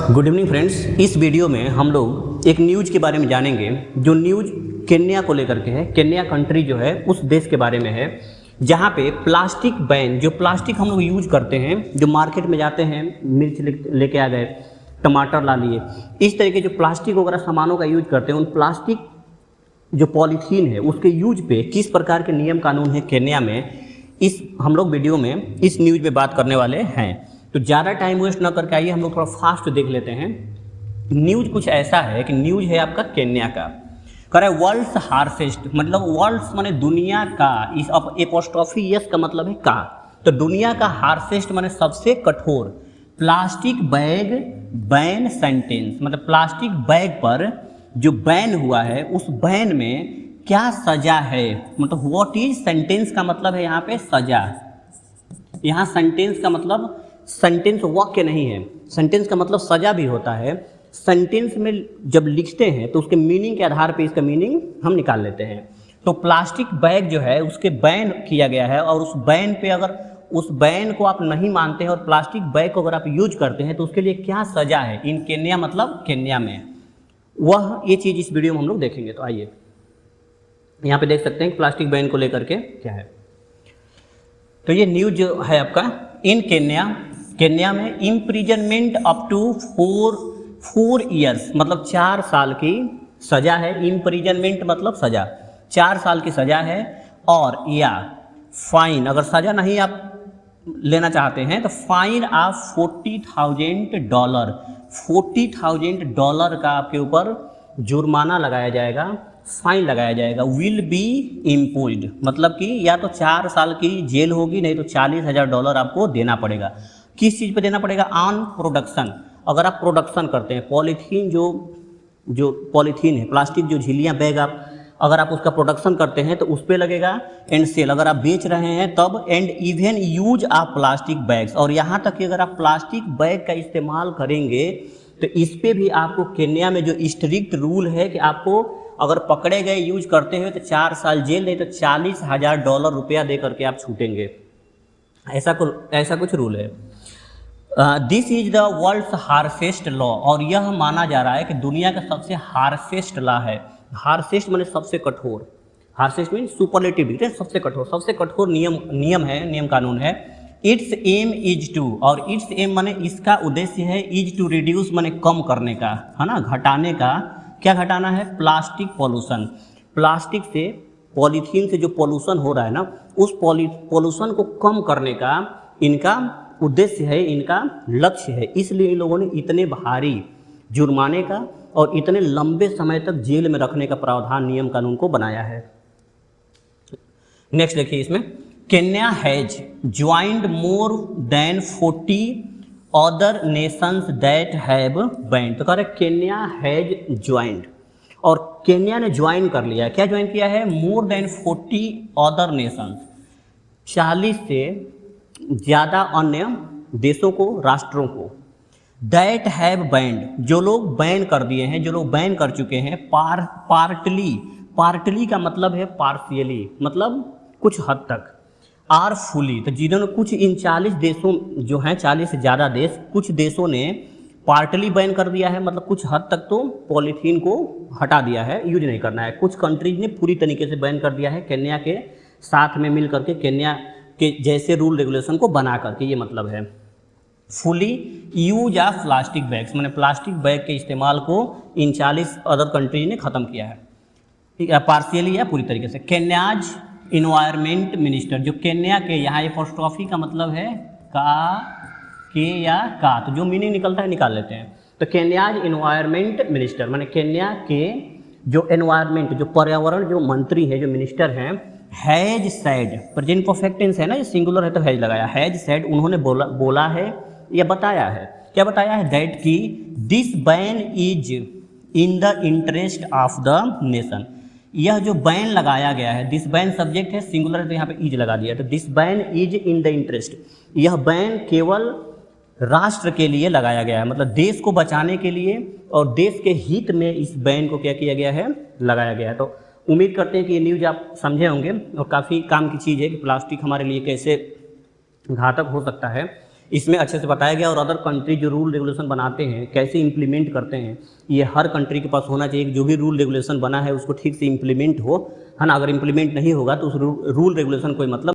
Good evening friends. इस video में हम लोग एक न्यूज़ के बारे में जानेंगे जो न्यूज़ केन्या को लेकर के है। केन्या कंट्री जो है उस देश के बारे में है जहाँ पे प्लास्टिक बैन, जो प्लास्टिक हम लोग यूज करते हैं, जो मार्केट में जाते हैं, मिर्च लेके आ गए, टमाटर ला लिए, इस तरह के जो प्लास्टिक वगैरह सामानों का यूज करते हैं, उन प्लास्टिक जो पॉलीथीन है उसके यूज पे किस प्रकार के नियम कानून है केन्या में, इस हम लोग वीडियो में इस न्यूज़ में बात करने वाले हैं। तो ज़्यादा टाइम वेस्ट ना करके आइए हम लोग थोड़ा फास्ट देख लेते हैं। न्यूज़ कुछ ऐसा है कि न्यूज़ है आपका केन्या का, कह रहा है वर्ल्ड्स हार्शेस्ट, मतलब वर्ल्ड्स माने दुनिया का, इस एपोस्ट्रोफी यस का मतलब है का, तो दुनिया का हार्शेस्ट माने सबसे कठोर प्लास्टिक बैग बैन सेंटेंस, मतलब प्लास्टिक बैग पर जो बैन हुआ है उस बैन में क्या सजा है, मतलब व्हाट इज सेंटेंस का मतलब है यहाँ पे सजा। यहाँ सेंटेंस का मतलब सेंटेंस वाक्य नहीं है, सेंटेंस का मतलब सजा भी होता है। सेंटेंस में जब लिखते हैं तो उसके मीनिंग के आधार पे इसका मीनिंग हम निकाल लेते हैं। तो प्लास्टिक बैग जो है उसके बैन किया गया है, और उस बैन पे अगर उस बैन को आप नहीं मानते हैं और प्लास्टिक बैग को अगर आप यूज करते हैं तो उसके लिए क्या सजा है इन केन्या, मतलब केन्या में, वह ये चीज़ इस वीडियो में हम लोग देखेंगे। तो आइए यहाँ पे देख सकते हैं कि प्लास्टिक बैन को लेकर के क्या है। तो ये न्यूज जो है आपका, इन केन्या, केन्या में इम्प्रिजनमेंट अप टू 4 ईयर्स, मतलब 4 साल की सजा है। इम्प्रिजनमेंट मतलब सजा, 4 साल की सजा है। और या फाइन, अगर सजा नहीं आप लेना चाहते हैं तो फाइन आप $40,000, $40,000 का आपके ऊपर जुर्माना लगाया जाएगा, फाइन लगाया जाएगा। विल बी इम्पोज्ड, मतलब कि या तो 4 साल की जेल होगी, नहीं तो $40,000 आपको देना पड़ेगा। किस चीज़ पे देना पड़ेगा? ऑन प्रोडक्शन, अगर आप प्रोडक्शन करते हैं पॉलीथीन, जो पॉलीथीन है, प्लास्टिक जो झिल्लियाँ बैग, आप अगर आप उसका प्रोडक्शन करते हैं तो उस पर लगेगा। एंड सेल, अगर आप बेच रहे हैं तब। And even use of plastic bags, और यहाँ तक कि अगर आप प्लास्टिक बैग का इस्तेमाल करेंगे तो इस पर भी आपको केन्या में जो स्ट्रिक्ट रूल है कि आपको अगर पकड़े गए यूज करते हुए तो 4 साल जेल, नहीं तो $40,000 रुपया दे करके आप छूटेंगे। ऐसा कुछ रूल है। This is the world's harshest law, और यह माना जा रहा है कि दुनिया का सबसे हार्शेस्ट लॉ है। हार्शेस्ट माने सबसे कठोर, हार्शेस्ट मीन सुपरलेटिव, सबसे कठोर नियम है, नियम कानून है। इट्स एम इज टू, और इट्स एम माने इसका उद्देश्य है, इज टू रिड्यूस माने कम करने का, है ना, घटाने का। क्या घटाना है? प्लास्टिक पॉल्यूशन, प्लास्टिक से, पॉलीथीन से जो पॉल्यूशन हो रहा है ना, उस पॉल्यूशन को कम करने का इनका उद्देश्य है, इनका लक्ष्य है। इसलिए इन लोगों ने इतने भारी जुर्माने का और इतने लंबे समय तक जेल में रखने का प्रावधान नियम कानून को बनाया है। नेक्स्ट देखिए, इसमें Kenya has joined more than 40 other Nations that have banned. तो कह रहे केन्या हैज ज्वाइंड, और केन्या ने ज्वाइन कर लिया। क्या ज्वाइन किया है? मोर देन 40 अदर नेशंस, 40 से ज़्यादा अन्य देशों को, राष्ट्रों को, दैट हैव बैंड, जो लोग बैन कर दिए हैं, जो लोग बैन कर चुके हैं। पार्टली का मतलब है पार्शियली, मतलब कुछ हद तक। आर फुली, तो जिन्होंने कुछ, इन 40 देशों जो हैं, 40 से ज़्यादा देश, कुछ देशों ने पार्टली बैन कर दिया है, मतलब कुछ हद तक तो पॉलीथीन को हटा दिया है, यूज नहीं करना है। कुछ कंट्रीज ने पूरी तरीके से बैन कर दिया है, केन्या के साथ में मिल करके, केन्या के जैसे रूल रेगुलेशन को बना करके, ये मतलब है। Fully use of plastic bags, मैंने प्लास्टिक बैग के इस्तेमाल को इन 40 अदर कंट्रीज ने ख़त्म किया है, ठीक है, पार्शियली या पूरी तरीके से। केन्याज इन्वायरमेंट मिनिस्टर, जो केन्या के, यहाँ एपोस्ट्रोफी का मतलब है के या का, तो जो मीनिंग निकलता है निकाल लेते हैं। तो केन्याज इन्वायरमेंट मिनिस्टर, माने केन्या के जो एनवायरमेंट, जो पर्यावरण, जो मंत्री है, जो मिनिस्टर हैं, has said, present perfect tense है ना, ये सिंगुलर है तो हैज लगाया, हैज सैड, उन्होंने बोला है या बताया है। क्या बताया है? दैट की this ban is in the interest of the nation, यह जो बैन लगाया गया है, दिस बैन सब्जेक्ट है, सिंगुलर है तो यहाँ पे इज लगा दिया, तो this ban is in the interest, यह बैन केवल राष्ट्र के लिए लगाया गया है, मतलब देश को बचाने के लिए और देश के हित में इस बैन को क्या किया गया है? लगाया गया है। तो उम्मीद करते हैं कि ये न्यूज़ आप समझे होंगे और काफ़ी काम की चीज़ है कि प्लास्टिक हमारे लिए कैसे घातक हो सकता है। इसमें अच्छे से बताया गया। और अदर कंट्री जो रूल रेगुलेशन बनाते हैं, कैसे इम्प्लीमेंट करते हैं, ये हर कंट्री के पास होना चाहिए। जो भी रूल रेगुलेशन बना है उसको ठीक से इम्प्लीमेंट हो, है ना। अगर इम्प्लीमेंट नहीं होगा तो उस रूल रेगुलेशन कोई मतलब